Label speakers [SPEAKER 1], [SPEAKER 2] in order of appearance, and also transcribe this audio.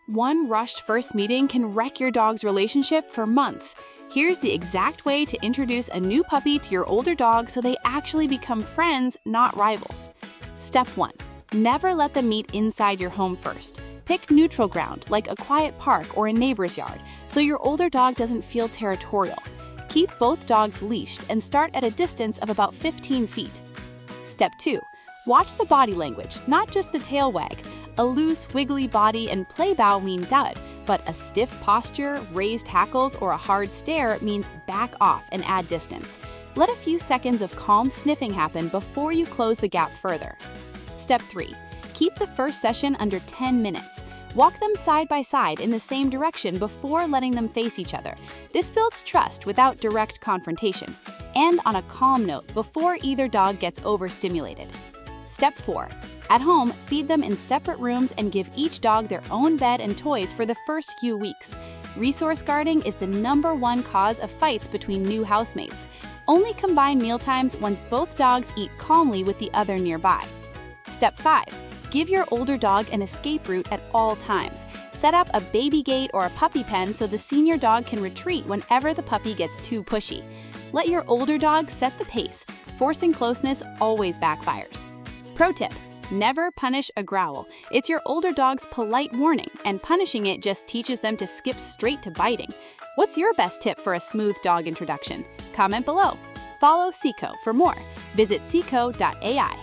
[SPEAKER 1] One rushed first meeting can wreck your dog's relationship for months. Here's the exact way to introduce a new puppy to your older dog so they actually become friends, not rivals. Step 1. Never let them meet inside your home first. Pick neutral ground, like a quiet park or a neighbor's yard, so your older dog doesn't feel territorial. Keep both dogs leashed and start at a distance of about 15 feet. Step 2. Watch the body language, not just the tail wag. A loose, wiggly body and play bow mean dud, but a stiff posture, raised hackles, or a hard stare means back off and add distance. Let a few seconds of calm sniffing happen before you close the gap further. Step 3. Keep the first session under 10 minutes. Walk them side by side in the same direction before letting them face each other. This builds trust without direct confrontation. And on a calm note before either dog gets overstimulated. Step 4. At home, feed them in separate rooms and give each dog their own bed and toys for the first few weeks. Resource guarding is the #1 cause of fights between new housemates. Only combine mealtimes once both dogs eat calmly with the other nearby. Step 5. Give your older dog an escape route at all times. Set up a baby gate or a puppy pen so the senior dog can retreat whenever the puppy gets too pushy. Let your older dog set the pace. Forcing closeness always backfires. Pro tip: never punish a growl. It's your older dog's polite warning, and punishing it just teaches them to skip straight to biting. What's your best tip for a smooth dog introduction? Comment below. Follow Sikho for more. Visit Sikho.ai.